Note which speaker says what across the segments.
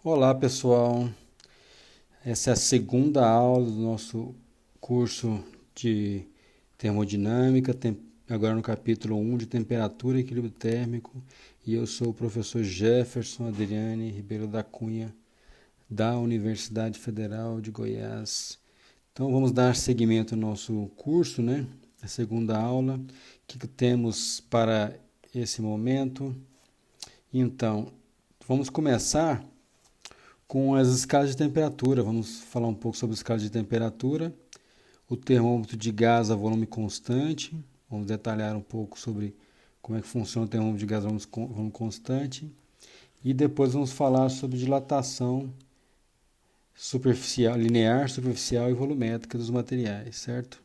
Speaker 1: Olá pessoal, essa é a segunda aula do nosso curso de termodinâmica, agora no capítulo 1 de temperatura e equilíbrio térmico, e eu sou o professor Jefferson Adriane Ribeiro da Cunha, da Universidade Federal de Goiás. Então vamos dar seguimento ao nosso curso, né? A segunda aula, o que temos para esse momento? Então, vamos começar com as escalas de temperatura. Vamos falar um pouco sobre escalas de temperatura, o termômetro de gás a volume constante. Vamos detalhar um pouco sobre como é que funciona o termômetro de gás a volume constante. E depois vamos falar sobre dilatação superficial, linear, superficial e volumétrica dos materiais, certo?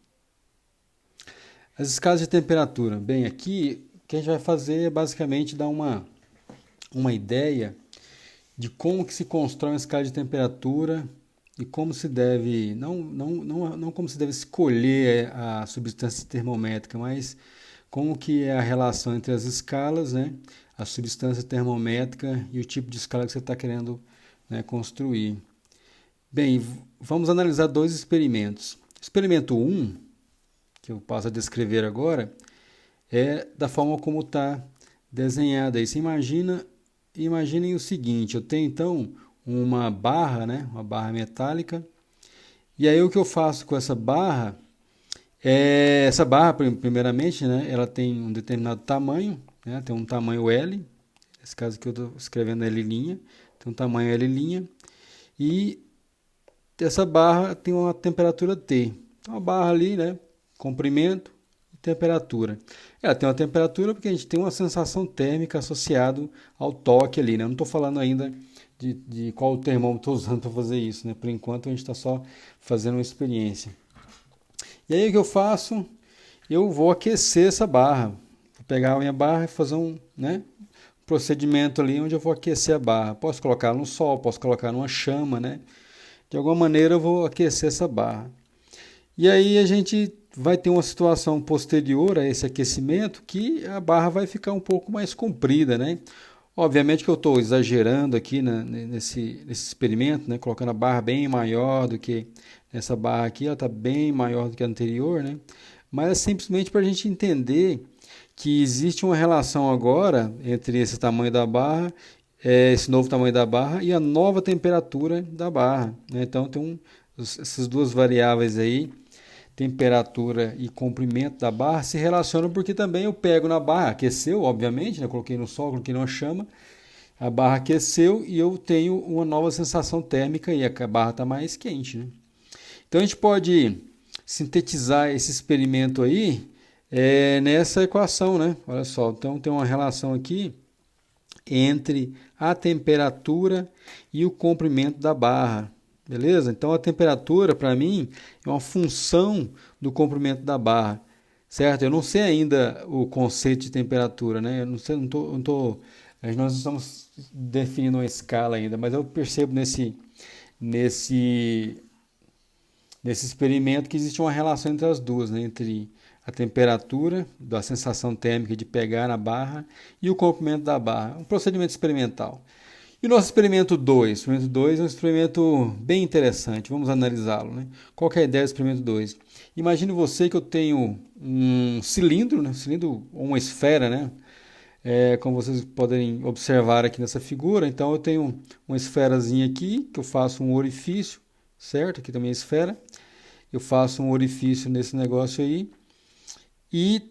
Speaker 1: As escalas de temperatura. Bem, aqui o que a gente vai fazer é basicamente dar uma ideia de como que se constrói uma escala de temperatura e como se deve, não como se deve escolher a substância termométrica, mas como que é a relação entre as escalas, né, a substância termométrica e o tipo de escala que você está querendo, né, construir. Bem, vamos analisar dois experimentos. Experimento 1, que eu passo a descrever agora, é da forma como está desenhada aí. Você imaginem o seguinte, eu tenho então uma barra, né, uma barra metálica, e aí o que eu faço com essa barra essa barra primeiramente, né, ela tem um determinado tamanho, né, tem um tamanho L, nesse caso aqui eu estou escrevendo L', tem um tamanho L', e essa barra tem uma temperatura T. Então a barra ali, né, comprimento e temperatura. Ela tem uma temperatura porque a gente tem uma sensação térmica associada ao toque ali, né? Eu não estou falando ainda de qual termômetro estou usando para fazer isso, né? Por enquanto a gente está só fazendo uma experiência. E aí o que eu faço? Eu vou aquecer essa barra. Vou pegar a minha barra e fazer né, procedimento ali onde eu vou aquecer a barra. Posso colocar no sol, posso colocar numa chama, né? De alguma maneira eu vou aquecer essa barra. E aí a gente vai ter uma situação posterior a esse aquecimento que a barra vai ficar um pouco mais comprida, né? Obviamente que eu estou exagerando aqui nesse experimento, né? Colocando a barra bem maior do que essa barra aqui, ela está bem maior do que a anterior, né? Mas é simplesmente para a gente entender que existe uma relação agora entre esse tamanho da barra, esse novo tamanho da barra e a nova temperatura da barra, né? Então tem essas duas variáveis aí, temperatura e comprimento da barra, se relacionam porque também eu pego na barra, aqueceu, obviamente, né? Coloquei no sol, coloquei numa chama, a barra aqueceu e eu tenho uma nova sensação térmica e a barra está mais quente, né? Então a gente pode sintetizar esse experimento aí nessa equação, né? Olha só, então tem uma relação aqui entre a temperatura e o comprimento da barra. Beleza? Então a temperatura, para mim, é uma função do comprimento da barra, certo? Eu não sei ainda o conceito de temperatura, né? Eu não sei, nós não estamos definindo uma escala ainda, mas eu percebo nesse experimento que existe uma relação entre as duas, né? Entre a temperatura, da sensação térmica de pegar na barra e o comprimento da barra. Um procedimento experimental. E o nosso experimento 2? O experimento 2 é um experimento bem interessante. Vamos analisá-lo, né? Qual que é a ideia do experimento 2? Imagine você que eu tenho um cilindro, né? Um cilindro ou uma esfera, né? Como vocês podem observar aqui nessa figura. Então eu tenho uma esferazinha aqui, que eu faço um orifício, certo? Aqui também é esfera. Eu faço um orifício nesse negócio aí. E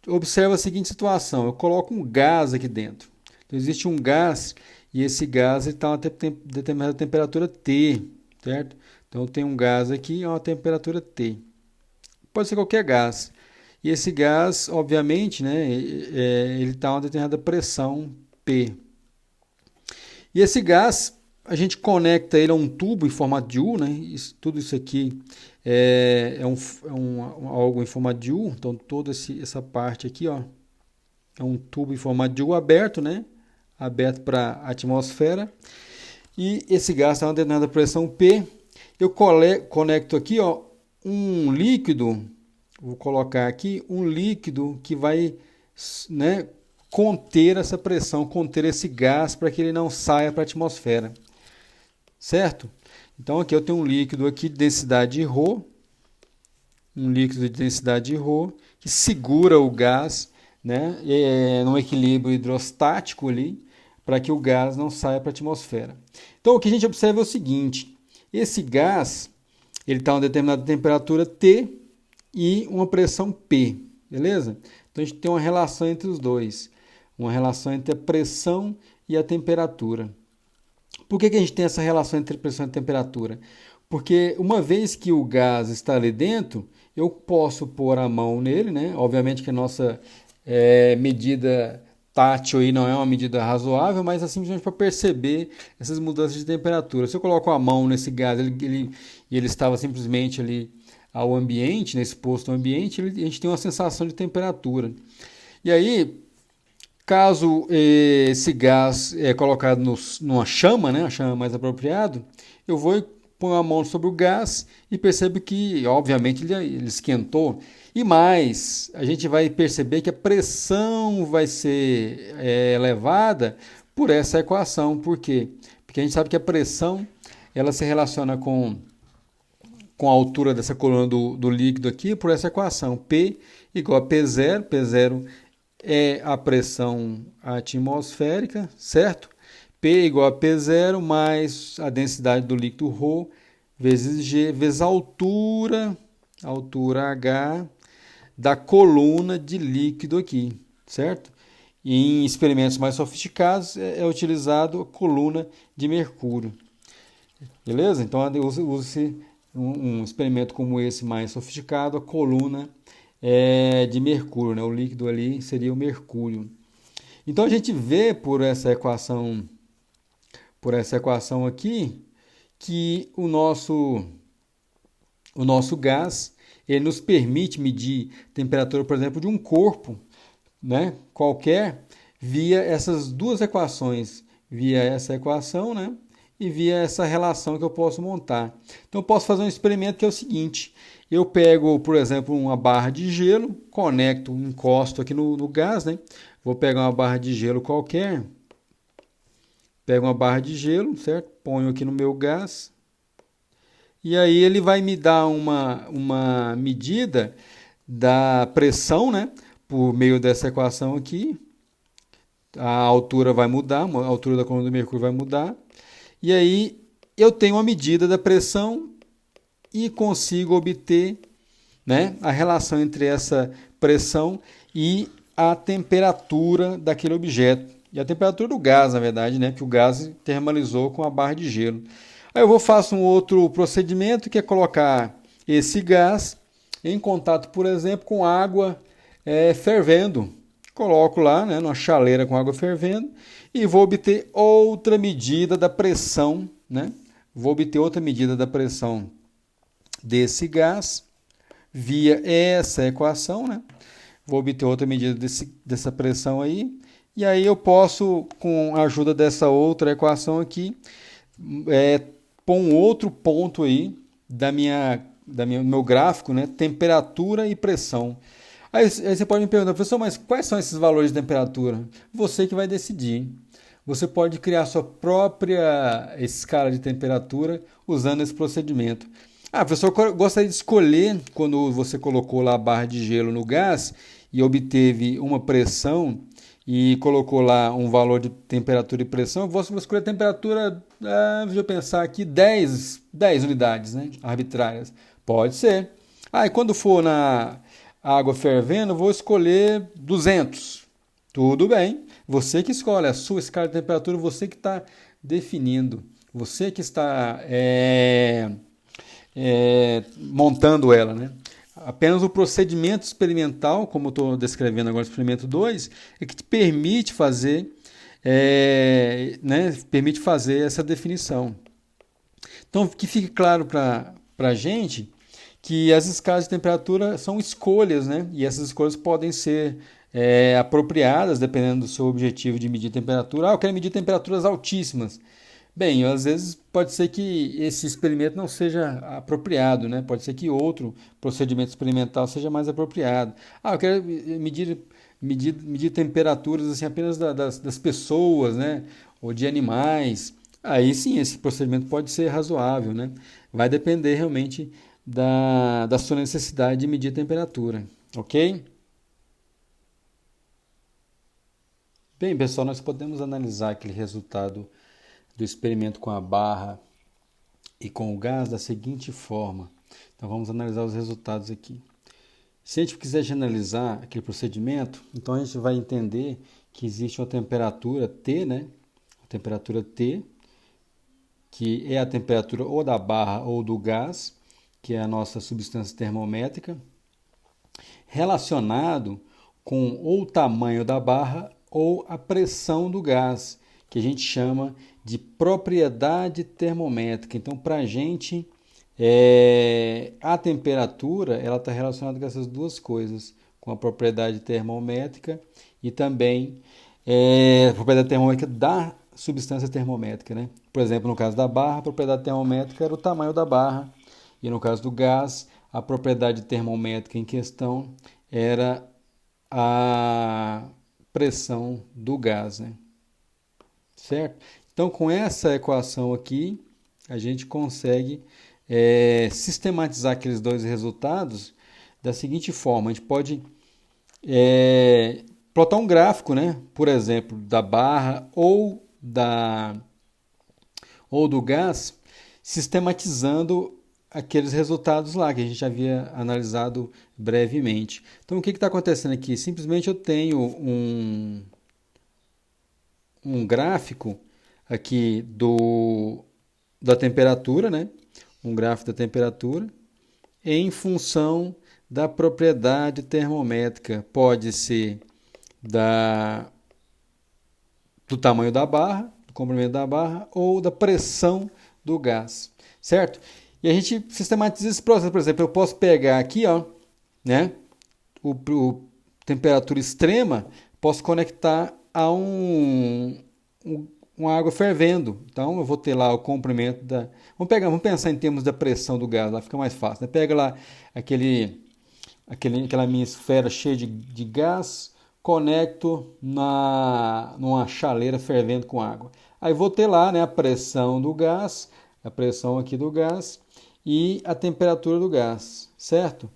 Speaker 1: observa a seguinte situação. Eu coloco um gás aqui dentro. Então existe um gás e esse gás está a uma determinada temperatura T, certo? Então eu tenho um gás aqui a uma temperatura T. Pode ser qualquer gás. E esse gás, obviamente, né, ele está a uma determinada pressão P. E esse gás, a gente conecta ele a um tubo em formato de U, né? Tudo isso aqui algo em formato de U. Então toda essa parte aqui, ó, é um tubo em formato de U aberto, né? Aberto para a atmosfera. E esse gás está a uma determinada pressão P. Eu conecto aqui, ó, um líquido. Vou colocar aqui um líquido que vai, né, conter essa pressão, conter esse gás para que ele não saia para a atmosfera. certo? Então aqui eu tenho um líquido aqui de densidade ρ, um líquido de densidade ρ, que segura o gás, né, num equilíbrio hidrostático ali, para que o gás não saia para a atmosfera. Então o que a gente observa é o seguinte, esse gás ele está a uma determinada temperatura T e uma pressão P, beleza? Então a gente tem uma relação entre os dois, uma relação entre a pressão e a temperatura. Por que a gente tem essa relação entre pressão e temperatura? Porque uma vez que o gás está ali dentro, eu posso pôr a mão nele, né? Obviamente que a nossa medida tátil aí não é uma medida razoável, mas é simplesmente para perceber essas mudanças de temperatura. Se eu coloco a mão nesse gás e ele estava simplesmente ali ao ambiente, né, exposto ao ambiente, a gente tem uma sensação de temperatura. E aí, caso esse gás é colocado numa chama, né, a chama mais apropriado, eu vou e ponho a mão sobre o gás e percebo que, obviamente, ele esquentou. E mais, a gente vai perceber que a pressão vai ser elevada por essa equação. Por quê? Porque a gente sabe que a pressão ela se relaciona com a altura dessa coluna do líquido aqui por essa equação. P igual a P0. P0 é a pressão atmosférica, certo? P igual a P0 mais a densidade do líquido ρ vezes G vezes a altura H da coluna de líquido aqui, certo? E em experimentos mais sofisticados é utilizado a coluna de mercúrio. Beleza? Então usa-se um experimento como esse mais sofisticado, a coluna de mercúrio, né? O líquido ali seria o mercúrio. Então a gente vê por essa equação aqui que o nosso gás ele nos permite medir temperatura, por exemplo, de um corpo, né, qualquer, via essas duas equações, via essa equação, né, e via essa relação que eu posso montar. Então eu posso fazer um experimento que é o seguinte, eu pego, por exemplo, uma barra de gelo, conecto, encosto aqui no gás, né, vou pegar uma barra de gelo qualquer, pego uma barra de gelo, certo? Ponho aqui no meu gás, e aí ele vai me dar uma medida da pressão, né? Por meio dessa equação aqui. A altura vai mudar, a altura da coluna do mercúrio vai mudar. E aí eu tenho uma medida da pressão e consigo obter, né, a relação entre essa pressão e a temperatura daquele objeto. E a temperatura do gás, na verdade, né? Que o gás termalizou com a barra de gelo. Aí eu faço um outro procedimento que é colocar esse gás em contato, por exemplo, com água fervendo. Coloco lá, né, numa chaleira com água fervendo e vou obter outra medida da pressão, né? Vou obter outra medida da pressão desse gás via essa equação, né? Vou obter outra medida dessa pressão aí. E aí eu posso, com a ajuda dessa outra equação aqui, pôr um outro ponto aí do meu gráfico, né? Temperatura e pressão. Aí você pode me perguntar, professor, mas quais são esses valores de temperatura? Você que vai decidir. Você pode criar sua própria escala de temperatura usando esse procedimento. Professor, eu gostaria de escolher, quando você colocou lá a barra de gelo no gás e obteve uma pressão e colocou lá um valor de temperatura e pressão, eu vou escolher a temperatura, deixa eu pensar aqui, 10 unidades, né, arbitrárias. Pode ser. E quando for na água fervendo, eu vou escolher 200. Tudo bem. Você que escolhe a sua escala de temperatura, você que está definindo. Você que está montando ela, né? Apenas o procedimento experimental, como eu estou descrevendo agora, o experimento 2, é que te permite fazer, permite fazer essa definição. Então, que fique claro para a gente que as escalas de temperatura são escolhas, né? E essas escolhas podem ser apropriadas, dependendo do seu objetivo de medir temperatura. Eu quero medir temperaturas altíssimas. Bem, às vezes pode ser que esse experimento não seja apropriado, né? Pode ser que outro procedimento experimental seja mais apropriado. Eu quero medir temperaturas assim, apenas das pessoas, né? Ou de animais. Aí sim, esse procedimento pode ser razoável, né? Vai depender realmente da sua necessidade de medir a temperatura, ok? Bem, pessoal, nós podemos analisar aquele resultado do experimento com a barra e com o gás da seguinte forma. Então vamos analisar os resultados aqui. Se a gente quiser generalizar aquele procedimento, então a gente vai entender que existe uma temperatura T, né? A temperatura T, que é a temperatura ou da barra ou do gás, que é a nossa substância termométrica, relacionado com ou o tamanho da barra ou a pressão do gás, que a gente chama de propriedade termométrica. Então, para a gente, a temperatura ela está relacionada com essas duas coisas, com a propriedade termométrica e também a propriedade termométrica da substância termométrica, né? Por exemplo, no caso da barra, a propriedade termométrica era o tamanho da barra, e no caso do gás, a propriedade termométrica em questão era a pressão do gás, né? Certo? Então, com essa equação aqui, a gente consegue sistematizar aqueles dois resultados da seguinte forma: a gente pode plotar um gráfico, né? Por exemplo, da barra ou do gás, sistematizando aqueles resultados lá que a gente havia analisado brevemente. Então, o que está acontecendo aqui? Simplesmente eu tenho um gráfico aqui da temperatura, né? Um gráfico da temperatura em função da propriedade termométrica. Pode ser do tamanho da barra, do comprimento da barra ou da pressão do gás, certo? E a gente sistematiza esse processo. Por exemplo, eu posso pegar aqui, ó, né, o temperatura extrema, posso conectar a uma água fervendo. Então, eu vou ter lá o comprimento da... Vamos pensar em termos da pressão do gás, lá fica mais fácil, né? Pega lá aquela minha esfera cheia de gás, conecto numa chaleira fervendo com água. Aí vou ter lá, né, a pressão do gás, a pressão aqui do gás e a temperatura do gás, certo?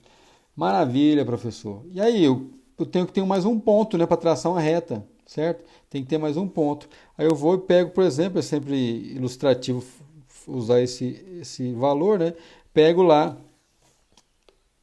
Speaker 1: Maravilha, professor. E aí, eu tenho que ter mais um ponto, né, para traçar uma reta, certo? Tem que ter mais um ponto. Aí eu vou e pego, por exemplo, é sempre ilustrativo usar esse valor, né? Pego lá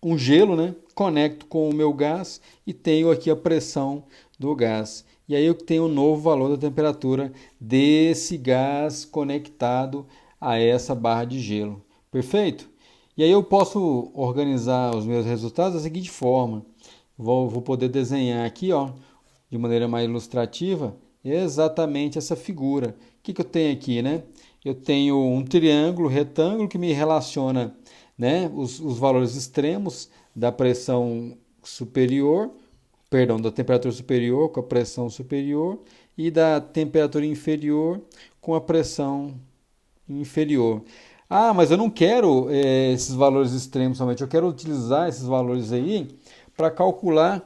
Speaker 1: um gelo, né? Conecto com o meu gás e tenho aqui a pressão do gás. E aí eu tenho um novo valor da temperatura desse gás conectado a essa barra de gelo. Perfeito? E aí eu posso organizar os meus resultados da seguinte forma. Vou poder desenhar aqui, ó, de maneira mais ilustrativa, exatamente essa figura. O que eu tenho aqui, né? Eu tenho um triângulo retângulo que me relaciona, né, os valores extremos da pressão superior, perdão, da temperatura superior com a pressão superior e da temperatura inferior com a pressão inferior. Ah, mas eu não quero esses valores extremos somente, eu quero utilizar esses valores aí para calcular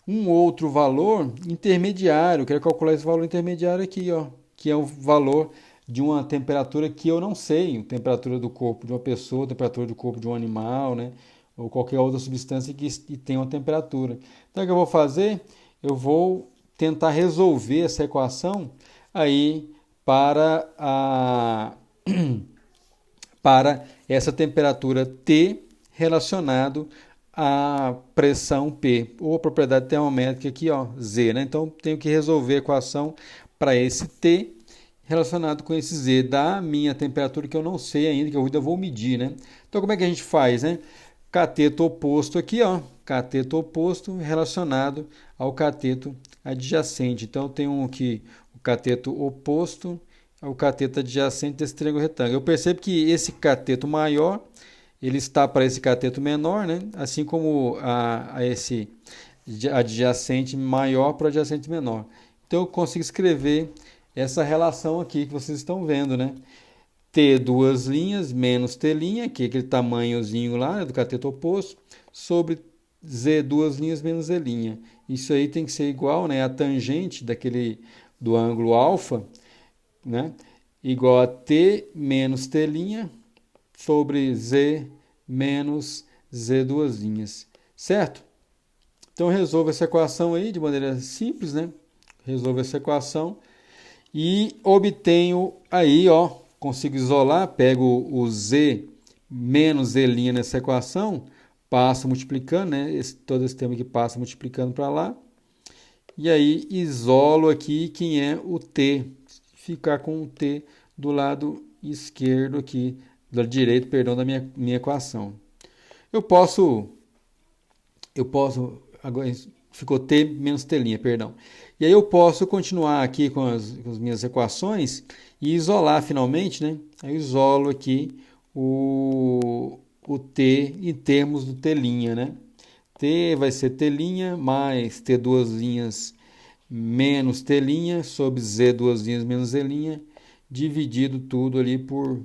Speaker 1: um outro valor intermediário. Eu quero calcular esse valor intermediário aqui, ó, que é o valor de uma temperatura que eu não sei, a temperatura do corpo de uma pessoa, a temperatura do corpo de um animal, né? Ou qualquer outra substância que tenha uma temperatura. Então, o que eu vou fazer? Eu vou tentar resolver essa equação aí para para essa temperatura T relacionado à pressão P, ou a propriedade termométrica aqui, ó, Z, né? Então, tenho que resolver a equação para esse T relacionado com esse Z da minha temperatura que eu não sei ainda, que eu ainda vou medir, né? Então, como é que a gente faz, né? Cateto oposto aqui, ó, cateto oposto relacionado ao cateto adjacente. Então, eu tenho aqui o cateto oposto ao cateto adjacente desse triângulo retângulo. Eu percebo que esse cateto maior, ele está para esse cateto menor, né? Assim como a esse adjacente maior para o adjacente menor. Então, eu consigo escrever essa relação aqui que vocês estão vendo, né? T duas linhas menos T linha, que é aquele tamanhozinho lá, né, do cateto oposto, sobre Z duas linhas menos Z linha. Isso aí tem que ser igual, né, a tangente do ângulo alfa, né? igual a T menos T' sobre Z menos Z duas linhas, certo? Então resolvo essa equação aí de maneira simples, né? Resolvo essa equação e obtenho aí, ó, consigo isolar, pego o Z menos Z' nessa equação, passo multiplicando, né? Todo esse termo que passa multiplicando para lá. E aí isolo aqui quem é o T, ficar com o T do lado esquerdo aqui, do lado direito, perdão, da minha equação. Eu posso, agora ficou T menos T', perdão. E aí eu posso continuar aqui com as minhas equações e isolar finalmente, né? Aí eu isolo aqui o T em termos do T', né? T vai ser T' mais T duas linhas menos T' sobre Z duas linhas menos Z', dividido tudo ali por,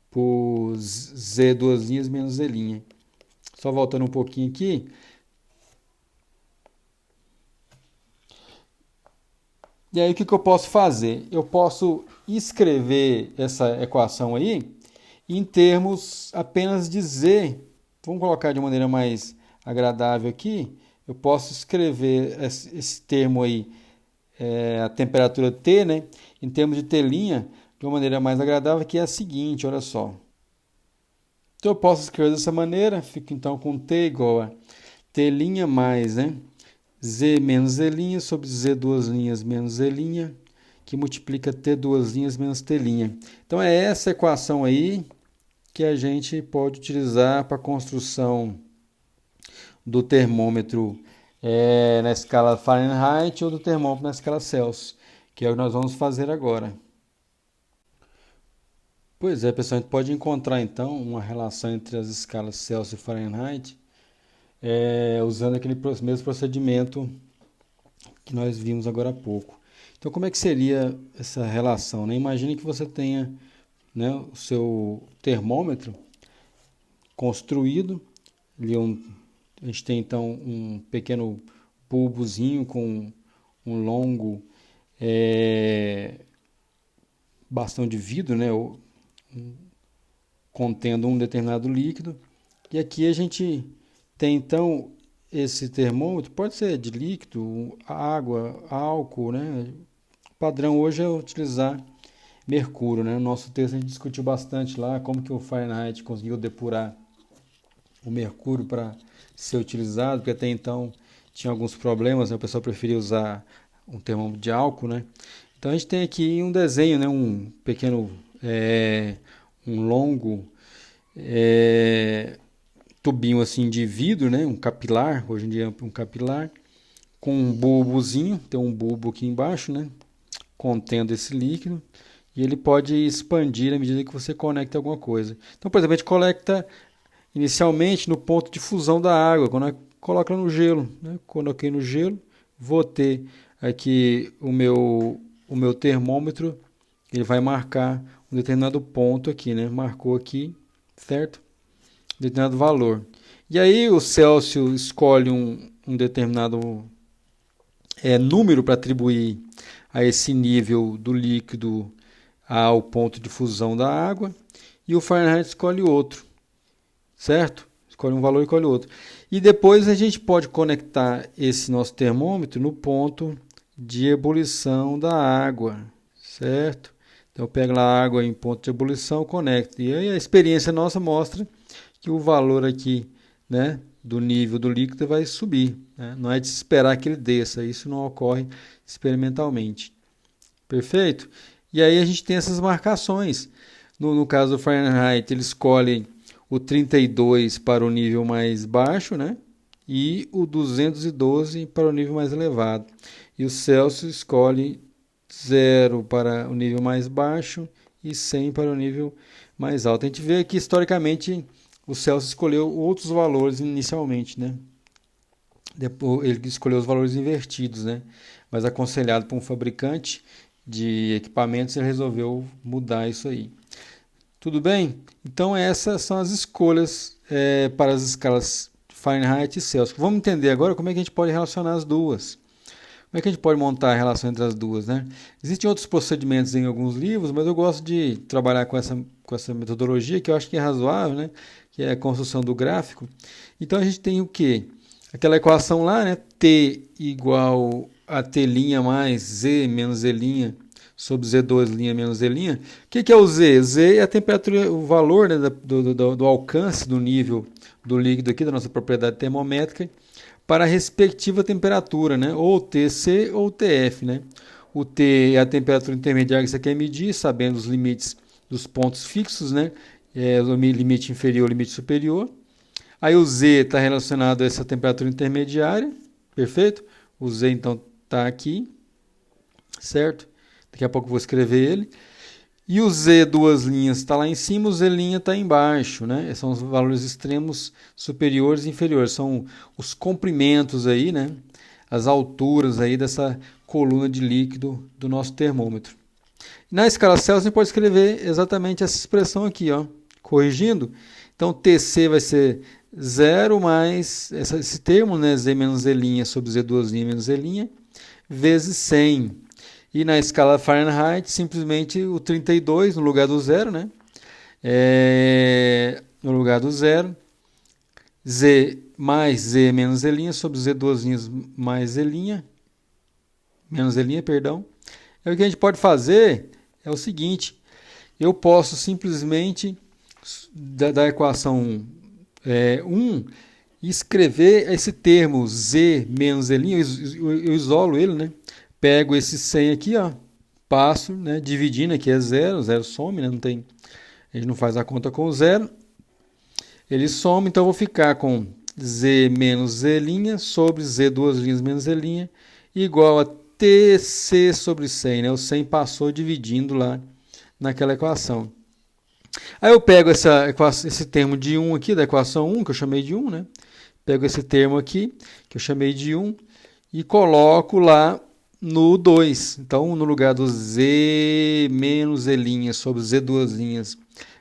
Speaker 1: por Z duas linhas menos Z'. Só voltando um pouquinho aqui. E aí o que eu posso fazer? Eu posso escrever essa equação aí em termos apenas de Z. Vamos colocar de maneira mais agradável aqui. Eu posso escrever esse termo aí, a temperatura T, né, em termos de T', de uma maneira mais agradável, que é a seguinte, olha só. Então eu posso escrever dessa maneira, fico então com T igual a T' mais, né, Z menos Z' sobre Z duas linhas menos Z', que multiplica T duas linhas menos T'. Então é essa equação aí que a gente pode utilizar para a construção do termômetro na escala Fahrenheit ou do termômetro na escala Celsius, que é o que nós vamos fazer agora. Pois é, pessoal, a gente pode encontrar então uma relação entre as escalas Celsius e Fahrenheit usando aquele mesmo procedimento que nós vimos agora há pouco. Então, como é que seria essa relação, né? Imagine que você tenha, né, o seu termômetro construído, a gente tem então um pequeno bulbozinho com um longo bastão de vidro, né, contendo um determinado líquido. E aqui a gente tem então esse termômetro, pode ser de líquido, água, álcool, né? O padrão hoje é utilizar mercúrio, né? No nosso texto a gente discutiu bastante lá como que o Fahrenheit conseguiu depurar o mercúrio para ser utilizado, porque até então tinha alguns problemas, né? O pessoal preferia usar um termômetro de álcool, né? Então a gente tem aqui um desenho, né? Um pequeno, um longo tubinho assim de vidro, né? Um capilar, hoje em dia é um capilar, com um bulbozinho, tem um bulbo aqui embaixo, né? Contendo esse líquido, e ele pode expandir à medida que você conecta alguma coisa. Então, por exemplo, a gente conecta inicialmente no ponto de fusão da água, quando coloca no gelo, né? Coloquei no gelo, vou ter aqui o meu termômetro, ele vai marcar um determinado ponto aqui, né? Marcou aqui, certo? Determinado valor. E aí o Celsius escolhe um determinado número para atribuir a esse nível do líquido ao ponto de fusão da água, e o Fahrenheit escolhe outro, certo? Escolhe um valor e escolhe outro. E depois a gente pode conectar esse nosso termômetro no ponto de ebulição da água, certo? Então eu pego lá a água em ponto de ebulição, conecto. E aí a experiência nossa mostra que o valor aqui, né, do nível do líquido vai subir, né? Não é de se esperar que ele desça, isso não ocorre experimentalmente. Perfeito? E aí a gente tem essas marcações. No caso do Fahrenheit, ele escolhe o 32 para o nível mais baixo, né? E o 212 para o nível mais elevado. E o Celsius escolhe 0 para o nível mais baixo e 100 para o nível mais alto. A gente vê que historicamente o Celsius escolheu outros valores inicialmente, né? Depois ele escolheu os valores invertidos, né? Mas aconselhado por um fabricante de equipamentos, ele resolveu mudar isso aí. Tudo bem? Então essas são as escolhas para as escalas Fahrenheit e Celsius. Vamos entender agora como é que a gente pode relacionar as duas. Como é que a gente pode montar a relação entre as duas, né? Existem outros procedimentos em alguns livros, mas eu gosto de trabalhar com essa metodologia que eu acho que é razoável, né? Que é a construção do gráfico. Então a gente tem o quê? Aquela equação lá, né? T igual a T' mais Z menos Z' sobre Z2' menos Z'. O que é o Z? Z é a temperatura, o valor, né, do alcance do nível do líquido aqui, da nossa propriedade termométrica, para a respectiva temperatura, né? Ou TC ou TF, né? O T é a temperatura intermediária que você quer medir, sabendo os limites dos pontos fixos, né? O limite inferior, limite superior. Aí o Z está relacionado a essa temperatura intermediária, perfeito? O Z então está aqui, certo? Daqui a pouco eu vou escrever ele. E o Z, duas linhas, está lá em cima, o Z' está embaixo, né? São os valores extremos superiores e inferiores, são os comprimentos aí, né? As alturas aí dessa coluna de líquido do nosso termômetro. Na escala Celsius, a gente pode escrever exatamente essa expressão aqui, ó, corrigindo. Então, TC vai ser 0 mais esse termo, né? Z menos Z' sobre Z2' menos Z', vezes 100. E na escala Fahrenheit, simplesmente o 32 no lugar do zero, né? No lugar do zero, Z mais Z menos Z' sobre Z2' mais Z', menos Z', perdão. E o que a gente pode fazer é o seguinte, eu posso simplesmente, da equação 1, escrever esse termo Z menos Z', eu isolo ele, né? Pego esse 100 aqui, ó, passo, né, dividindo, aqui é zero, zero some, né, a gente não faz a conta com o zero. Ele some, então eu vou ficar com Z menos Z' sobre Z duas linhas menos Z' igual a TC sobre 100, né? O 100 passou dividindo lá naquela equação. Aí eu pego esse termo de 1 aqui, da equação 1, que eu chamei de 1, né? Pego esse termo aqui, que eu chamei de 1, e coloco lá no 2. Então, no lugar do Z menos Z' sobre Z duas linhas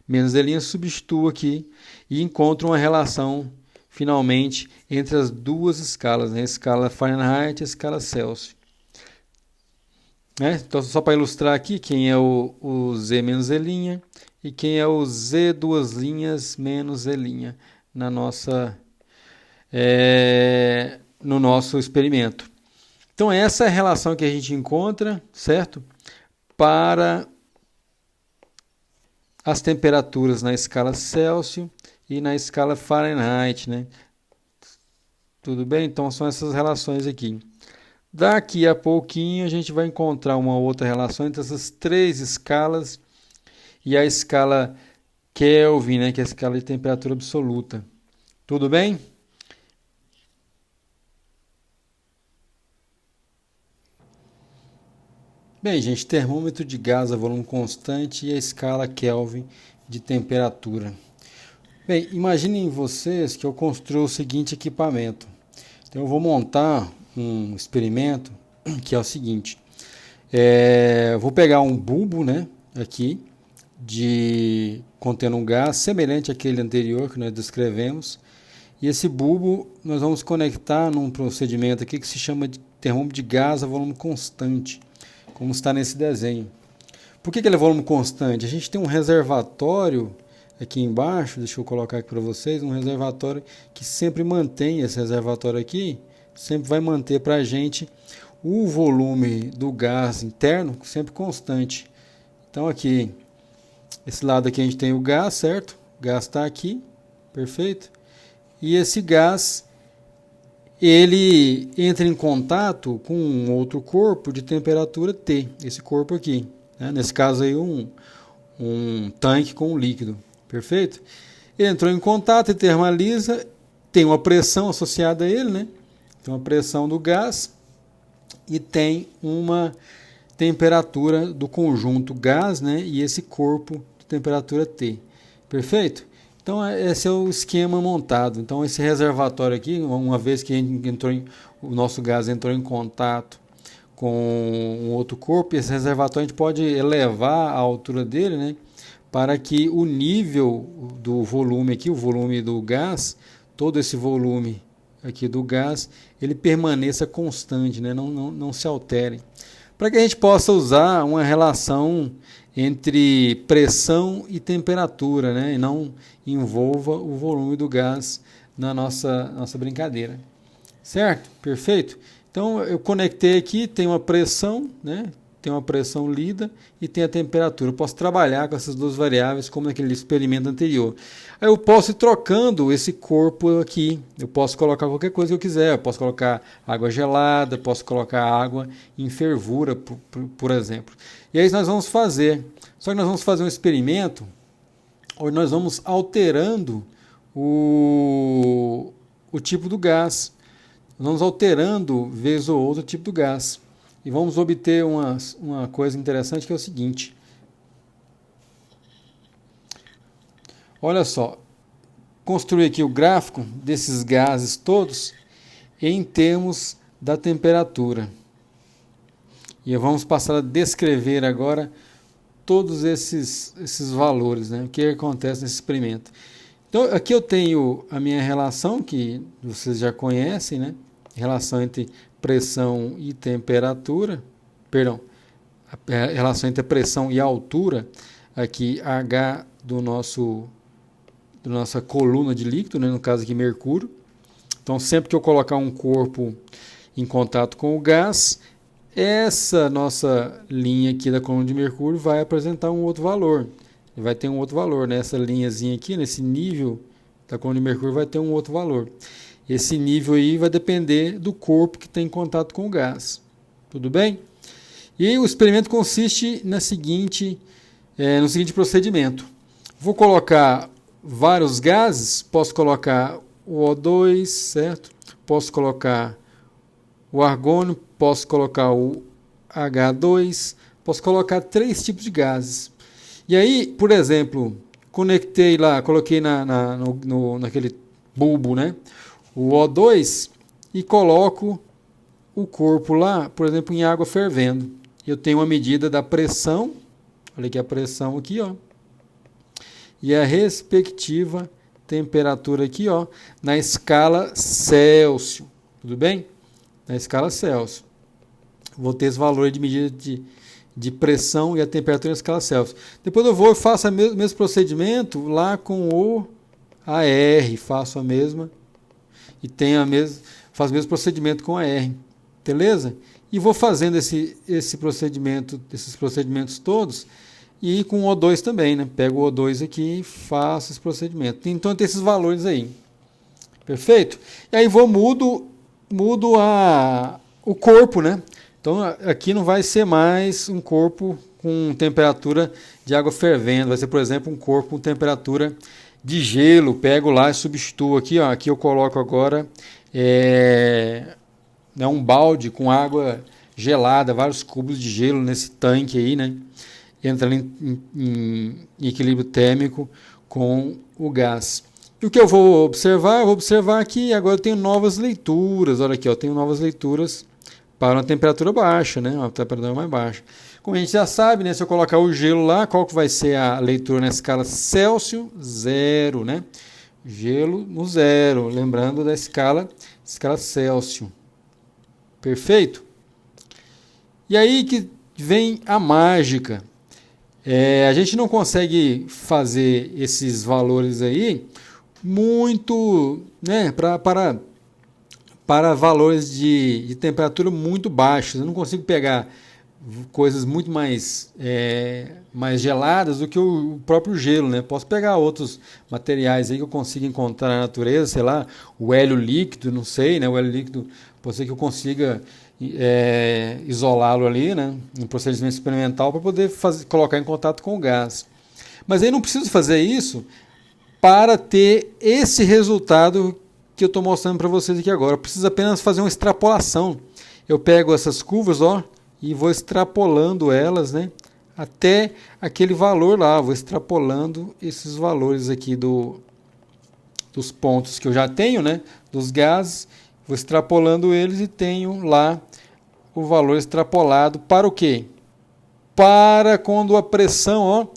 Speaker 1: menos Z', substituo aqui e encontro uma relação, finalmente, entre as duas escalas, né? A escala Fahrenheit e a escala Celsius. Né? Então, só para ilustrar aqui, quem é o Z menos Z' e quem é o Z duas linhas menos Z' na no nosso experimento. Então, essa é a relação que a gente encontra, certo? Para as temperaturas na escala Celsius e na escala Fahrenheit, né? Tudo bem? Então, são essas relações aqui. Daqui a pouquinho, a gente vai encontrar uma outra relação entre essas três escalas e a escala Kelvin, né? Que é a escala de temperatura absoluta. Tudo bem? Bem, gente, termômetro de gás a volume constante e a escala Kelvin de temperatura. Bem, imaginem vocês que eu construo o seguinte equipamento. Então, eu vou montar um experimento que é o seguinte. Vou pegar um bulbo, né, aqui, contendo um gás semelhante àquele anterior que nós descrevemos. E esse bulbo nós vamos conectar num procedimento aqui que se chama de termômetro de gás a volume constante, como está nesse desenho. Por que ele é volume constante? A gente tem um reservatório aqui embaixo, deixa eu colocar aqui para vocês, um reservatório que sempre mantém, esse reservatório aqui, sempre vai manter para a gente o volume do gás interno sempre constante. Então aqui, esse lado aqui a gente tem o gás, certo? O gás está aqui, perfeito? E esse gás, ele entra em contato com um outro corpo de temperatura T, esse corpo aqui, né? Nesse caso aí um tanque com um líquido, perfeito? Ele entrou em contato e termaliza, tem uma pressão associada a ele, né? Tem uma pressão do gás e tem uma temperatura do conjunto gás, né? E esse corpo de temperatura T, perfeito? Então, esse é o esquema montado. Então, esse reservatório aqui, uma vez que o nosso gás entrou em contato com um outro corpo, esse reservatório a gente pode elevar a altura dele, né, para que o nível do volume aqui, o volume do gás, todo esse volume aqui do gás ele permaneça constante, né? Não se altere. Para que a gente possa usar uma relação entre pressão e temperatura, né? E não envolva o volume do gás na nossa brincadeira. Certo? Perfeito? Então eu conectei aqui, tem uma pressão, né? Tem uma pressão lida e tem a temperatura. Eu posso trabalhar com essas duas variáveis como naquele experimento anterior. Aí eu posso ir trocando esse corpo aqui. Eu posso colocar qualquer coisa que eu quiser. Eu posso colocar água gelada, posso colocar água em fervura, por exemplo. E aí nós vamos fazer. Só que nós vamos fazer um experimento onde nós vamos alterando o tipo do gás. Vamos alterando, vez ou outra, o tipo do gás. E vamos obter uma coisa interessante que é o seguinte. Olha só. Construir aqui o gráfico desses gases todos em termos da temperatura. E vamos passar a descrever agora todos esses valores, né? O que acontece nesse experimento. Então, aqui eu tenho a minha relação, que vocês já conhecem, né? Relação entre pressão e temperatura, perdão, a relação entre a pressão e a altura, aqui H da nossa coluna de líquido, né? No caso aqui mercúrio. Então, sempre que eu colocar um corpo em contato com o gás, essa nossa linha aqui da coluna de mercúrio vai apresentar um outro valor. Vai ter um outro valor, né? Essa linhazinha aqui, nesse nível da coluna de mercúrio, vai ter um outro valor. Esse nível aí vai depender do corpo que tem contato com o gás. Tudo bem? E o experimento consiste no seguinte procedimento. Vou colocar vários gases, posso colocar o O2, certo? Posso colocar o argônio, posso colocar o H2, posso colocar 3 tipos de gases. E aí, por exemplo, conectei lá, coloquei naquele bulbo, né, o O2 e coloco o corpo lá, por exemplo, em água fervendo. Eu tenho uma medida da pressão, olha aqui a pressão aqui, ó, e a respectiva temperatura aqui, ó, na escala Celsius, tudo bem? Na escala Celsius. Vou ter esse valor de medida de pressão e a temperatura na escala Celsius. Depois eu vou e faço o mesmo procedimento lá com o AR, faço a mesma e faço o mesmo procedimento com a R, beleza? E vou fazendo esses procedimentos todos e com o O2 também, né? Pego o O2 aqui e faço esse procedimento. Então tem esses valores aí, perfeito? E aí mudo o corpo, né? Então aqui não vai ser mais um corpo com temperatura de água fervendo, vai ser, por exemplo, um corpo com temperatura de gelo. Pego lá e substituo aqui, ó, aqui eu coloco agora um balde com água gelada, vários cubos de gelo nesse tanque aí, né? Entra ali em equilíbrio térmico com o gás. E o que eu vou observar? Eu vou observar que agora eu tenho novas leituras. Olha aqui, eu tenho novas leituras para uma temperatura baixa, né? Uma temperatura mais baixa. Como a gente já sabe, né? Se eu colocar o gelo lá, qual que vai ser a leitura na escala Celsius? 0, né? Gelo no 0. Lembrando da escala Celsius. Perfeito? E aí que vem a mágica. A gente não consegue fazer esses valores aí muito, né, para valores de temperatura muito baixos. Eu não consigo pegar coisas muito mais geladas do que o próprio gelo, né? Posso pegar outros materiais aí que eu consiga encontrar na natureza, sei lá, o hélio líquido, não sei, né? O hélio líquido, pode ser que eu consiga isolá-lo ali, né? Um procedimento experimental para poder colocar em contato com o gás. Mas aí não preciso fazer isso para ter esse resultado que eu estou mostrando para vocês aqui agora. Eu preciso apenas fazer uma extrapolação. Eu pego essas curvas, ó, e vou extrapolando elas, né, até aquele valor lá. Vou extrapolando esses valores aqui dos pontos que eu já tenho, né, dos gases. Vou extrapolando eles e tenho lá o valor extrapolado para o quê? Para quando a pressão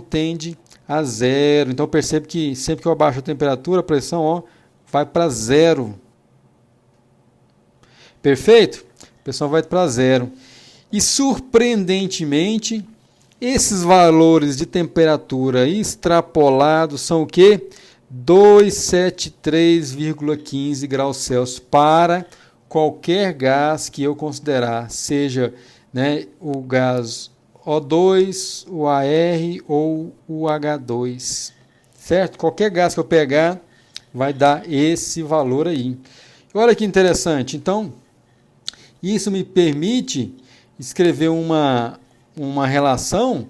Speaker 1: tende a 0. Então percebo que sempre que eu abaixo a temperatura, a pressão, ó, vai para zero. Perfeito? A pressão vai para zero. E surpreendentemente, esses valores de temperatura extrapolados são o quê? 273,15 graus Celsius para qualquer gás que eu considerar, seja, né, o gás O2, o AR ou o H2, certo? Qualquer gás que eu pegar vai dar esse valor aí. Olha que interessante. Então, isso me permite escrever uma relação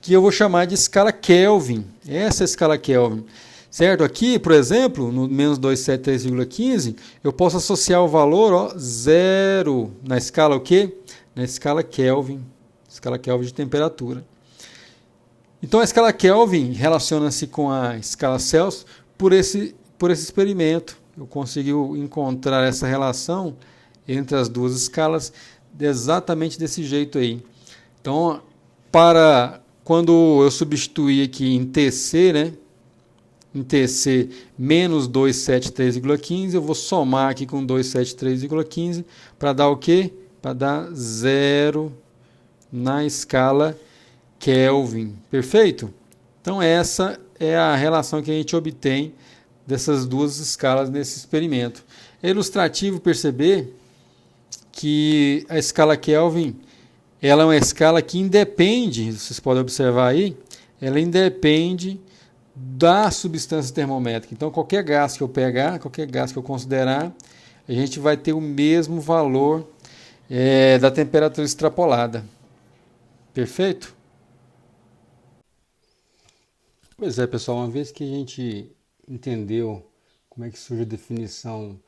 Speaker 1: que eu vou chamar de escala Kelvin. Essa é a escala Kelvin. Certo? Aqui, por exemplo, no menos 273,15, eu posso associar o valor zero na escala o quê? Na escala Kelvin de temperatura. Então a escala Kelvin relaciona-se com a escala Celsius por esse experimento. Eu consegui encontrar essa relação entre as duas escalas exatamente desse jeito aí. Então, para quando eu substituir aqui em TC, né? Em TC menos 273,15, eu vou somar aqui com 273,15 para dar o quê? Para dar zero na escala Kelvin. Perfeito? Então essa é a relação que a gente obtém dessas duas escalas nesse experimento. É ilustrativo perceber que a escala Kelvin ela é uma escala que independe, vocês podem observar aí, ela independe da substância termométrica. Então, qualquer gás que eu pegar, qualquer gás que eu considerar, a gente vai ter o mesmo valor da temperatura extrapolada. Perfeito? Pois é, pessoal, uma vez que a gente entendeu como é que surge a definição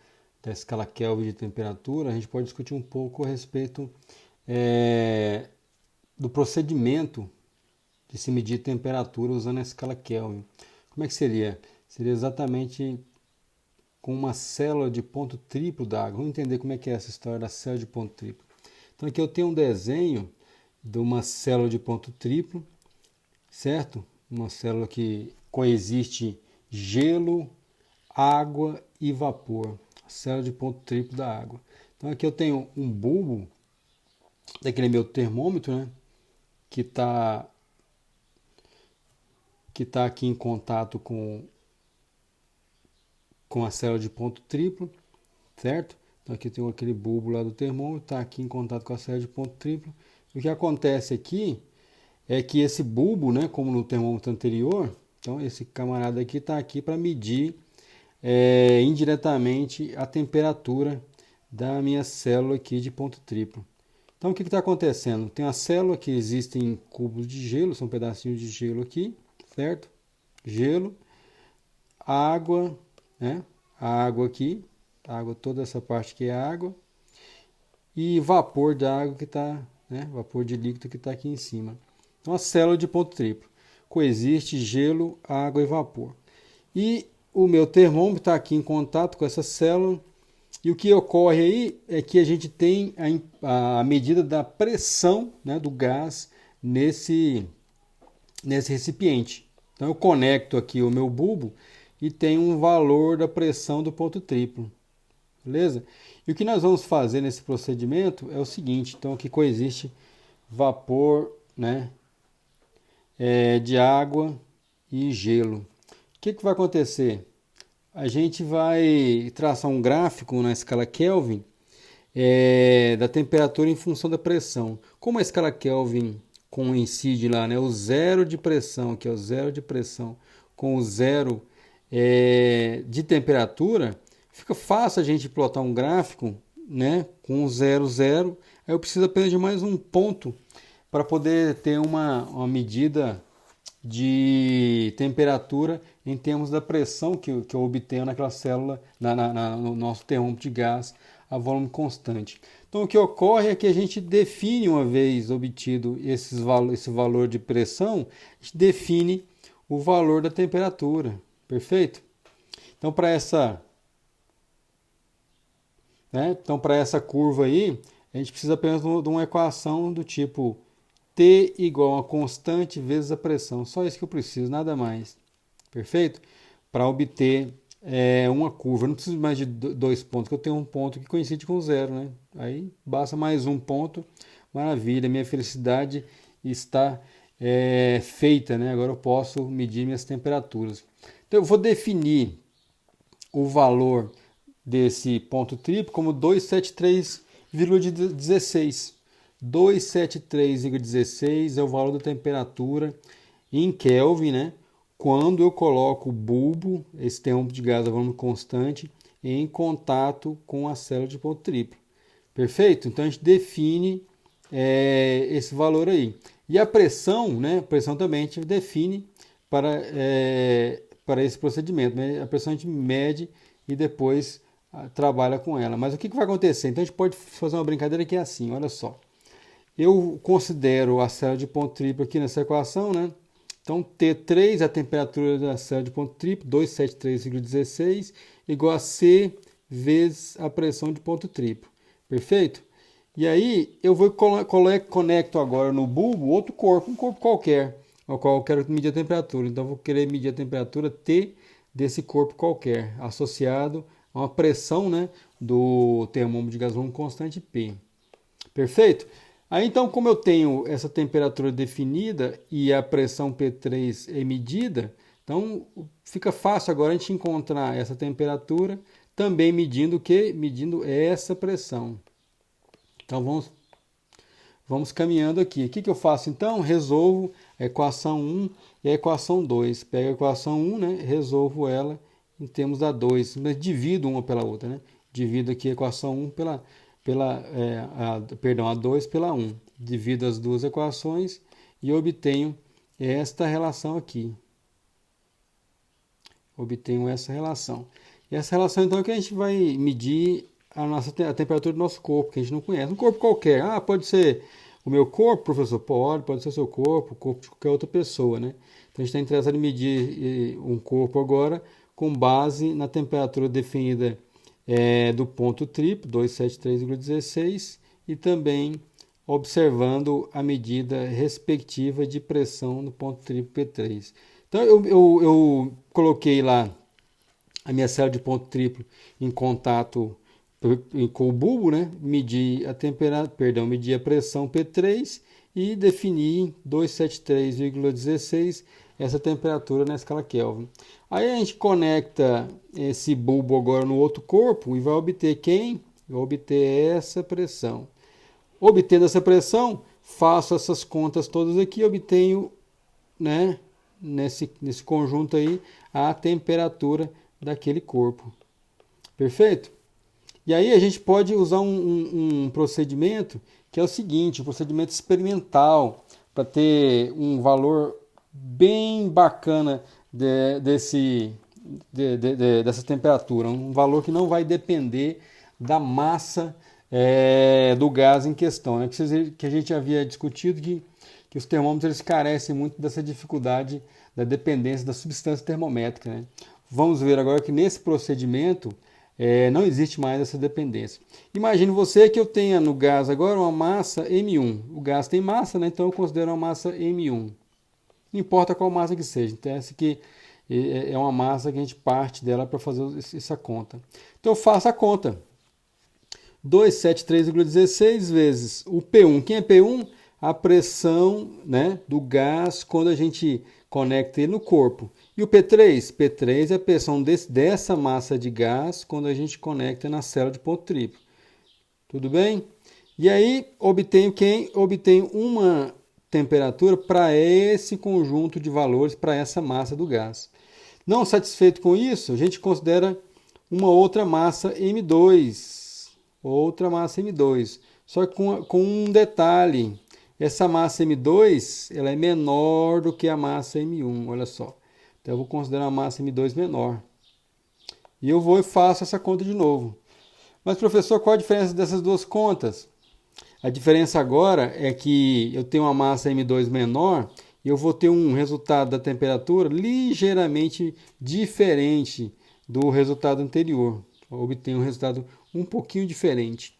Speaker 1: da escala Kelvin de temperatura, a gente pode discutir um pouco a respeito do procedimento de se medir temperatura usando a escala Kelvin. Como é que seria? Seria exatamente com uma célula de ponto triplo d'água. Vamos entender como é que é essa história da célula de ponto triplo. Então aqui eu tenho um desenho de uma célula de ponto triplo, certo? Uma célula que coexiste gelo, água e vapor. A célula de ponto triplo da água. Então aqui eu tenho um bulbo, daquele meu termômetro, né? Que está aqui em contato com a célula de ponto triplo, certo? Então aqui tem aquele bulbo lá do termômetro, está aqui em contato com a célula de ponto triplo. E o que acontece aqui é que esse bulbo, né, como no termômetro anterior, então esse camarada aqui está aqui para medir indiretamente a temperatura da minha célula aqui de ponto triplo. Então o que está acontecendo? Tem uma célula que existe em cubos de gelo, são pedacinhos de gelo aqui, certo? Gelo, água, né? A água aqui, toda essa parte aqui é água, e vapor de água que está, né? Vapor de líquido que está aqui em cima. Então a célula de ponto triplo coexiste gelo, água e vapor. E o meu termômetro está aqui em contato com essa célula. E o que ocorre aí é que a gente tem a medida da pressão, né, do gás nesse recipiente. Então eu conecto aqui o meu bulbo e tem um valor da pressão do ponto triplo. Beleza? E o que nós vamos fazer nesse procedimento é o seguinte. Então aqui coexiste vapor, né, de água e gelo. O que vai acontecer? A gente vai traçar um gráfico na escala Kelvin da temperatura em função da pressão. Como a escala Kelvin coincide lá, né, o zero de pressão, que é o zero de pressão, com o zero de temperatura, fica fácil a gente plotar um gráfico, né, com 0, 0. Aí eu preciso apenas de mais um ponto para poder ter uma medida de temperatura em termos da pressão que eu obtenho naquela célula, no nosso termômetro de gás a volume constante. Então o que ocorre é que a gente define, uma vez obtido esse valor de pressão, a gente define o valor da temperatura. Perfeito? Então para essa curva aí, a gente precisa apenas de uma equação do tipo T igual a constante vezes a pressão. Só isso que eu preciso, nada mais. Perfeito? Para obter uma curva. Eu não preciso mais de dois pontos, porque eu tenho um ponto que coincide com zero, né? Aí basta mais um ponto, maravilha, minha felicidade está feita, né? Agora eu posso medir minhas temperaturas. Então eu vou definir o valor desse ponto triplo como 273,16. 273,16 é o valor da temperatura em Kelvin, né? Quando eu coloco o bulbo, esse termômetro de gás a volume constante, em contato com a célula de ponto triplo. Perfeito? Então a gente define esse valor aí. E a pressão, né? A pressão também a gente define para esse procedimento, né? A pressão a gente mede e depois trabalha com ela. Mas o que vai acontecer? Então a gente pode fazer uma brincadeira que é assim, olha só. Eu considero a célula de ponto triplo aqui nessa equação, né? Então T3, a temperatura da célula de ponto triplo, 273,16, igual a C vezes a pressão de ponto triplo. Perfeito? E aí eu vou conecto agora no bulbo outro corpo, um corpo qualquer, ao qual eu quero medir a temperatura. Então eu vou querer medir a temperatura T desse corpo qualquer, associado a uma pressão, né, do termômetro de gás volume constante P. Perfeito? Aí então, como eu tenho essa temperatura definida e a pressão P3 é medida, então fica fácil agora a gente encontrar essa temperatura também medindo o quê? Medindo essa pressão. Então vamos caminhando aqui. O que eu faço então? Resolvo a equação 1 e a equação 2. Pego a equação 1, né? Resolvo ela em termos da 2. Mas divido uma pela outra, né? Divido aqui a equação 1 a 2 pela 1. Divido as duas equações e obtenho esta relação aqui. Obtenho essa relação. E essa relação então é que a gente vai medir a temperatura do nosso corpo, que a gente não conhece. Um corpo qualquer. Ah, pode ser o meu corpo, professor? Pode ser o seu corpo, o corpo de qualquer outra pessoa, né? Então a gente está interessado em medir um corpo agora com base na temperatura definida do ponto triplo, 273,16, e também observando a medida respectiva de pressão no ponto triplo P3. Então eu coloquei lá a minha célula de ponto triplo em contato com o bulbo, né? Medi a pressão P3 e defini 273,16 essa temperatura na escala Kelvin. Aí a gente conecta esse bulbo agora no outro corpo e vai obter quem? Vai obter essa pressão. Obtendo essa pressão, faço essas contas todas aqui e obtenho, né, nesse conjunto aí a temperatura daquele corpo. Perfeito? E aí a gente pode usar um procedimento que é o seguinte, um procedimento experimental, para ter um valor bem bacana dessa temperatura, um valor que não vai depender da massa do gás em questão, né? Que a gente havia discutido que os termômetros eles carecem muito dessa dificuldade da dependência da substância termométrica, né? Vamos ver agora que nesse procedimento não existe mais essa dependência. Imagine você que eu tenha no gás agora uma massa M1. O gás tem massa, né? Então eu considero uma massa M1. Não importa qual massa que seja. Então essa aqui é uma massa que a gente parte dela para fazer essa conta. Então eu faço a conta. 273,16 vezes o P1. Quem é P1? A pressão, né, do gás quando a gente conecta ele no corpo. E o P3? P3 é a pressão dessa massa de gás quando a gente conecta na célula de ponto triplo. Tudo bem? E aí obtenho quem? Obtenho uma temperatura para esse conjunto de valores, para essa massa do gás. Não satisfeito com isso, a gente considera uma outra massa M2. Outra massa M2. Só que com um detalhe. Essa massa M2 ela é menor do que a massa M1, olha só. Então eu vou considerar a massa M2 menor. E eu vou e faço essa conta de novo. Mas professor, qual a diferença dessas duas contas? A diferença agora é que eu tenho uma massa M2 menor e eu vou ter um resultado da temperatura ligeiramente diferente do resultado anterior. Eu obtenho um resultado um pouquinho diferente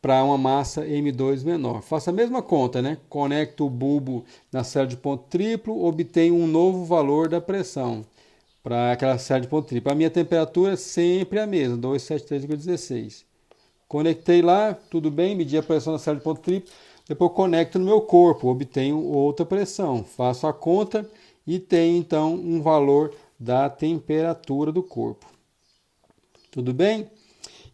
Speaker 1: para uma massa M2 menor. Faço a mesma conta, né? Conecto o bulbo na célula de ponto triplo, obtenho um novo valor da pressão. para aquela série de ponto triplo. A minha temperatura é sempre a mesma, 273,16. Conectei lá, tudo bem, medi a pressão na série de ponto triplo, depois conecto no meu corpo, obtenho outra pressão, faço a conta e tenho então um valor da temperatura do corpo. Tudo bem?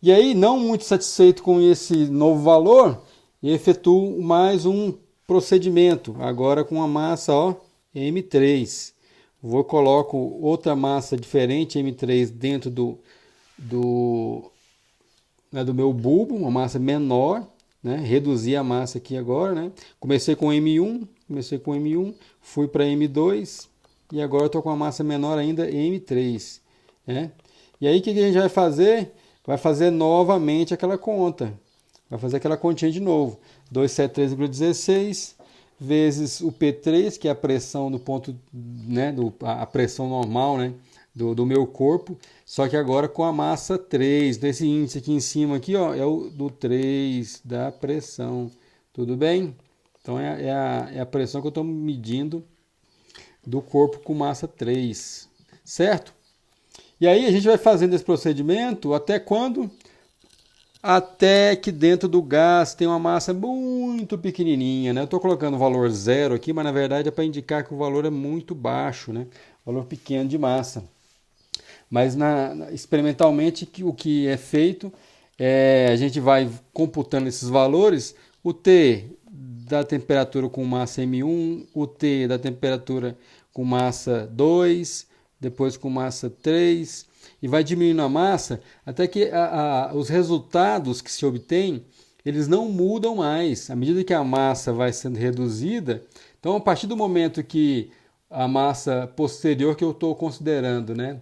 Speaker 1: E aí, não muito satisfeito com esse novo valor, efetuo mais um procedimento, agora com a massa M3. Coloco outra massa diferente, M3, dentro do meu bulbo, uma massa menor, né? Reduzi a massa aqui agora, né? Comecei com M1, fui para M2 e agora estou com a massa menor ainda, M3, né? E aí o que a gente vai fazer? Vai fazer novamente aquela conta. Vai fazer aquela continha de novo. 273,16 vezes o P3, que é a pressão do ponto, né, a pressão normal, né, do meu corpo, só que agora com a massa 3. Desse índice aqui em cima aqui, ó, é o do 3 da pressão. Tudo bem? Então é a pressão que eu estou medindo do corpo com massa 3, certo? E aí a gente vai fazendo esse procedimento até quando? Até que dentro do gás tem uma massa muito pequenininha, né? Eu estou colocando o valor 0 aqui, mas na verdade é para indicar que o valor é muito baixo, né? Valor pequeno de massa. Mas experimentalmente o que é feito é a gente vai computando esses valores, o T da temperatura com massa M1, o T da temperatura com massa 2, depois com massa 3, e vai diminuindo a massa até que os resultados que se obtêm, eles não mudam mais. À medida que a massa vai sendo reduzida, então a partir do momento que a massa posterior que eu estou considerando, né,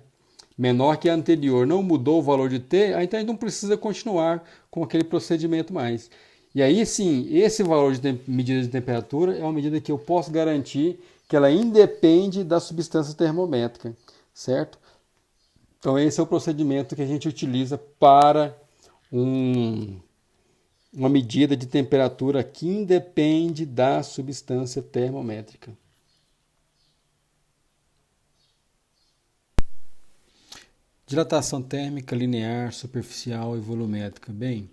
Speaker 1: menor que a anterior, não mudou o valor de T, aí então a gente não precisa continuar com aquele procedimento mais. E aí sim, esse valor de medida de temperatura é uma medida que eu posso garantir que ela independe da substância termométrica, certo? Então esse é o procedimento que a gente utiliza para uma medida de temperatura que independe da substância termométrica. Dilatação térmica linear, superficial e volumétrica. Bem,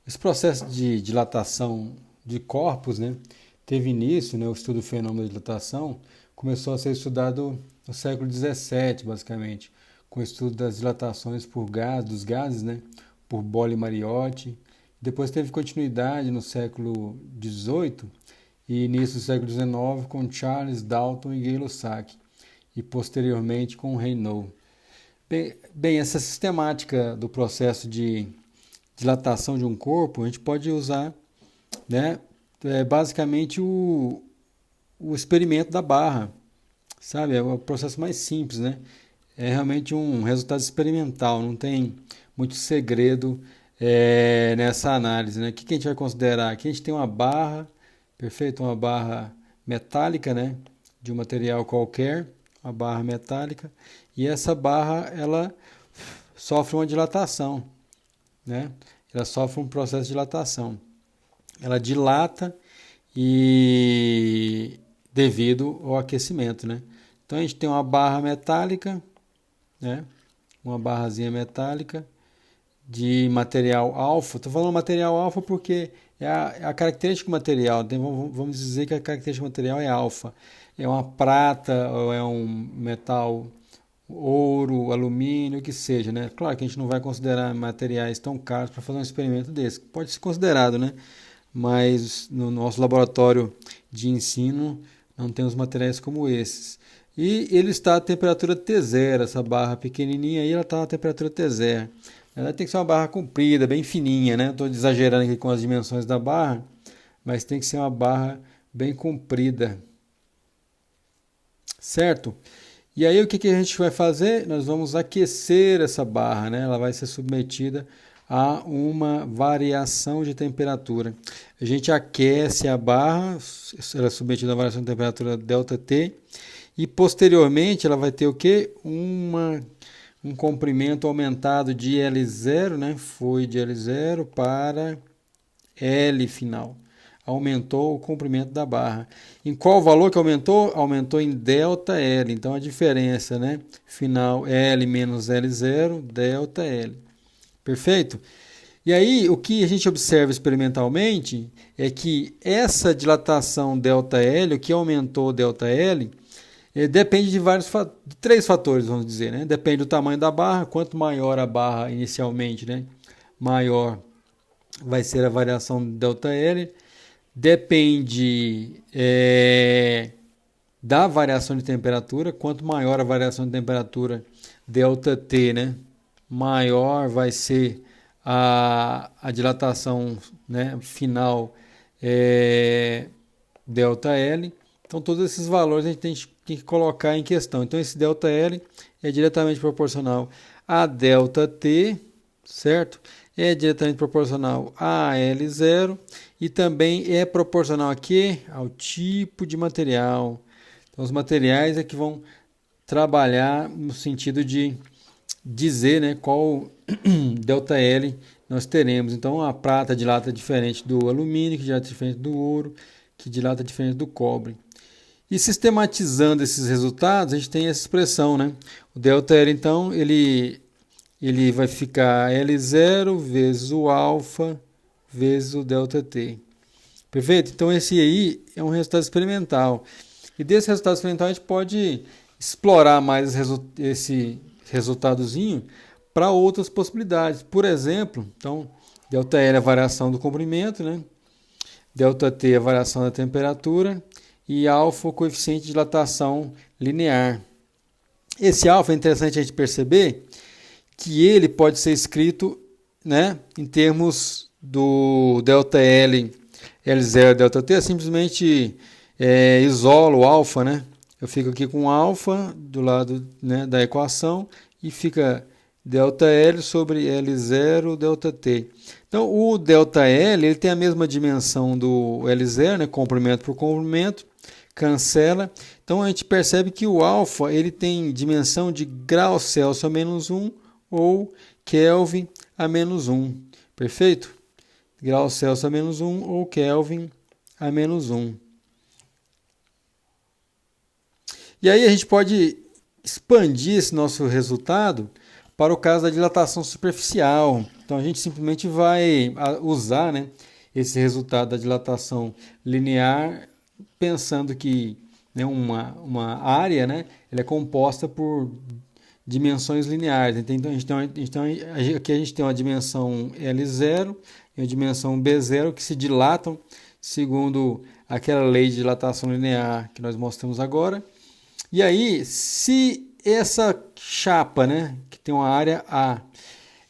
Speaker 1: esse processo de dilatação de corpos, né, teve início, né, o estudo do fenômeno de dilatação começou a ser estudado no século XVII, basicamente, com o estudo das dilatações dos gases, né, por Boyle e Mariotti. Depois teve continuidade no século XVIII e início do século XIX com Charles Dalton e Gay-Lussac, e posteriormente com Raynaud. Bem, essa sistemática do processo de dilatação de um corpo, a gente pode usar, né, basicamente o experimento da barra, sabe? É o processo mais simples, né? É realmente um resultado experimental, não tem muito segredo nessa análise, né? O que a gente vai considerar? Aqui a gente tem uma barra, perfeito? Uma barra metálica, né? De um material qualquer, uma barra metálica, e essa barra ela sofre uma dilatação, né? Ela sofre um processo de dilatação. Ela dilata e devido ao aquecimento, né? Então a gente tem uma barra metálica, né? Uma barrazinha metálica de material alfa. Estou falando material alfa porque é a característica do material. Então, vamos dizer que a característica do material é alfa. É uma prata ou é um metal ouro, alumínio, o que seja, né? Claro que a gente não vai considerar materiais tão caros para fazer um experimento desse. Pode ser considerado, né? Mas no nosso laboratório de ensino não temos materiais como esses. E ele está a temperatura T0, essa barra pequenininha aí, ela está a temperatura T0. Ela tem que ser uma barra comprida, bem fininha, né? Estou exagerando aqui com as dimensões da barra, mas tem que ser uma barra bem comprida. Certo? E aí o que a gente vai fazer? Nós vamos aquecer essa barra, né? Ela vai ser submetida a uma variação de temperatura. A gente aquece a barra, ela é submetida a uma variação de temperatura ΔT, e posteriormente ela vai ter o quê? Um comprimento aumentado de L0, né? Foi de L0 para L final. aumentou o comprimento da barra. Em qual valor que aumentou? Aumentou em ΔL. Então a diferença, né, final L menos L0, ΔL. Perfeito? E aí, o que a gente observa experimentalmente é que essa dilatação ΔL, o que aumentou ΔL, depende de de 3 fatores, vamos dizer, né? Depende do tamanho da barra, quanto maior a barra inicialmente, né, maior vai ser a variação ΔL. Depende da variação de temperatura, quanto maior a variação de temperatura, ΔT, né, maior vai ser a dilatação, né, final, ΔL. Então, todos esses valores a gente tem que colocar em questão. Então, esse ΔL é diretamente proporcional a ΔT, certo? É diretamente proporcional a L0 e também é proporcional aqui ao tipo de material. Então, os materiais é que vão trabalhar no sentido de dizer, né, qual ΔL nós teremos. Então, a prata dilata diferente do alumínio, que dilata diferente do ouro, que dilata diferente do cobre. E sistematizando esses resultados, a gente tem essa expressão, né? O ΔL, então, ele vai ficar L0 vezes o alfa vezes o ΔT. Perfeito? Então, esse aí é um resultado experimental. E desse resultado experimental, a gente pode explorar mais esse resultadozinho para outras possibilidades. Por exemplo, então, ΔL é a variação do comprimento, né? ΔT é a variação da temperatura e alfa o coeficiente de dilatação linear. Esse alfa é interessante a gente perceber que ele pode ser escrito, né, em termos do ΔL, L0 e ΔT, eu simplesmente isolo o alfa, né? Eu fico aqui com alfa do lado, né, da equação e fica ΔL sobre L0 ΔT. Então, o ΔL ele tem a mesma dimensão do L0, né, comprimento por comprimento, cancela. Então, a gente percebe que o alfa ele tem dimensão de grau Celsius a menos 1 ou Kelvin a menos 1. Perfeito? Grau Celsius a menos 1 ou Kelvin a menos 1. E aí a gente pode expandir esse nosso resultado para o caso da dilatação superficial. Então a gente simplesmente vai usar, né, esse resultado da dilatação linear, pensando que, né, uma área, né, ela é composta por dimensões lineares. Então aqui a gente tem uma dimensão L0 e uma dimensão B0 que se dilatam segundo aquela lei de dilatação linear que nós mostramos agora. E aí, se essa chapa, né, que tem uma área A,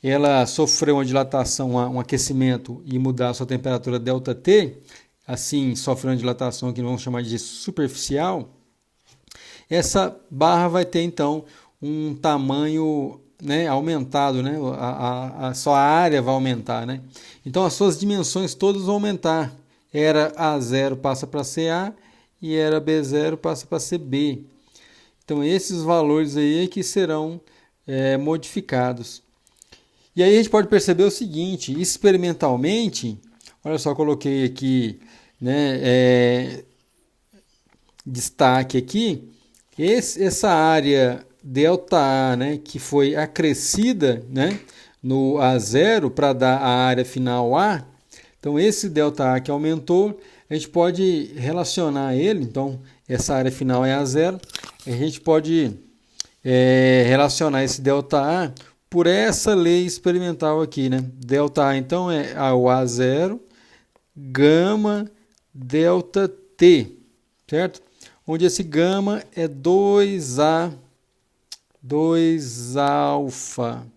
Speaker 1: ela sofreu uma dilatação, um aquecimento e mudar a sua temperatura ΔT, assim sofreu uma dilatação que vamos chamar de superficial, essa barra vai ter então um tamanho, né, aumentado, né, a sua área vai aumentar, né? Então as suas dimensões todas vão aumentar. Era A0 passa para CA e era B0 passa para CB. Então, esses valores aí é que serão modificados. E aí a gente pode perceber o seguinte, experimentalmente, olha só, coloquei aqui, né, destaque aqui, essa área ΔA, né, que foi acrescida, né, no A0 para dar a área final A, então esse ΔA que aumentou, a gente pode relacionar ele, então essa área final é A0, a gente pode relacionar esse ΔA por essa lei experimental aqui, né? ΔA então é o A0 gama ΔT, certo? Onde esse gama é 2A, 2 alfa.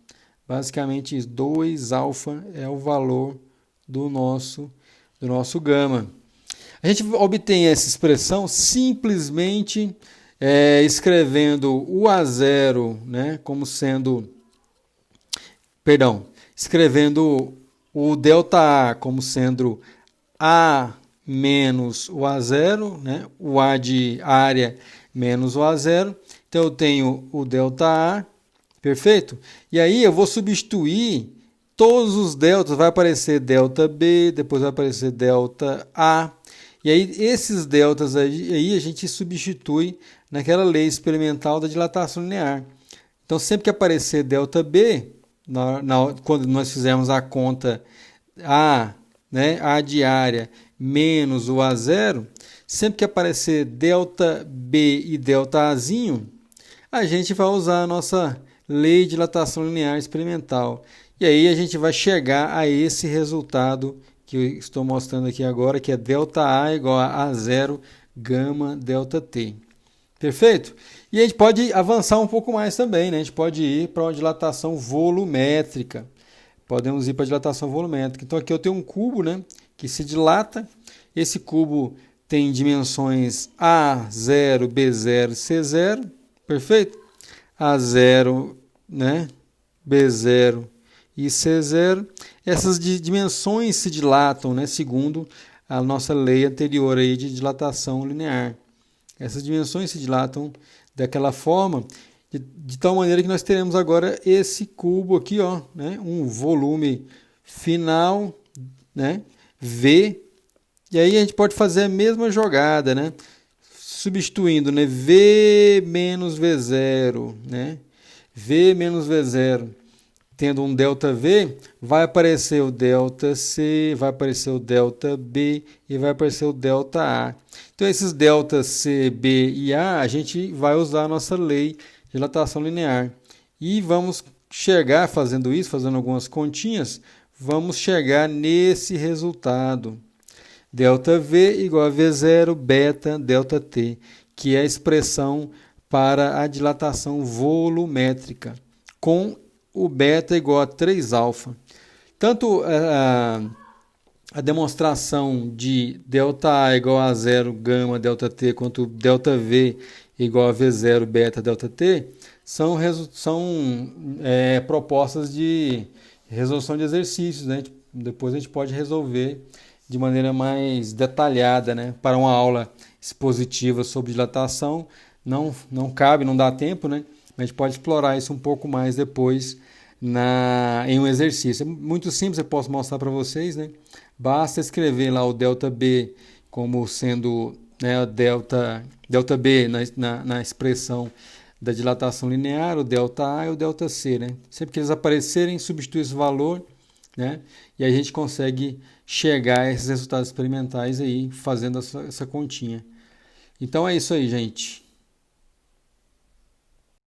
Speaker 1: Basicamente isso, 2 alfa é o valor do nosso gama. A gente obtém essa expressão simplesmente escrevendo o A0, né, como sendo, escrevendo o ΔA como sendo A menos o A0, né, o A de área menos o A0. Então eu tenho o ΔA, perfeito? E aí eu vou substituir todos os deltas, vai aparecer delta B, depois vai aparecer delta A. E aí esses deltas aí a gente substitui naquela lei experimental da dilatação linear. Então sempre que aparecer delta B, quando nós fizermos a conta A, né, A diária menos o A0, sempre que aparecer delta B e delta Azinho, a gente vai usar a nossa lei de dilatação linear experimental. E aí a gente vai chegar a esse resultado que eu estou mostrando aqui agora, que é delta A igual a A0 gama delta T. Perfeito? E a gente pode avançar um pouco mais também, né? A gente pode ir para uma dilatação volumétrica. Podemos ir para a dilatação volumétrica. Então aqui eu tenho um cubo, né, que se dilata. Esse cubo tem dimensões A0, B0, C0. Perfeito? A0, né, B0 e C0. Essas dimensões se dilatam, né, segundo a nossa lei anterior aí de dilatação linear. Essas dimensões se dilatam daquela forma, de tal maneira que nós teremos agora esse cubo aqui, ó, né, um volume final, né, V. E aí a gente pode fazer a mesma jogada, né, substituindo, né, V menos V0, né, V menos V0. Tendo um delta V, vai aparecer o delta C, vai aparecer o delta B e vai aparecer o delta A. Então, esses delta C, B e A, a gente vai usar a nossa lei de dilatação linear. E vamos chegar, fazendo isso, fazendo algumas continhas, vamos chegar nesse resultado. Delta V igual a V0, beta, delta T, que é a expressão para a dilatação volumétrica, com o beta igual a 3α. Tanto a demonstração de ΔA igual a 0 gama delta T quanto ΔV igual a V0 beta delta T são propostas de resolução de exercícios, né? Depois a gente pode resolver de maneira mais detalhada, né? Para uma aula expositiva sobre dilatação não cabe, não dá tempo, né? A gente pode explorar isso um pouco mais depois em um exercício. É muito simples, eu posso mostrar para vocês, né? Basta escrever lá o delta B como sendo, né, delta B na expressão da dilatação linear, o delta A e o delta C, né? Sempre que eles aparecerem, substitui esse valor, né? E aí a gente consegue chegar a esses resultados experimentais aí, fazendo essa continha. Então é isso aí, gente.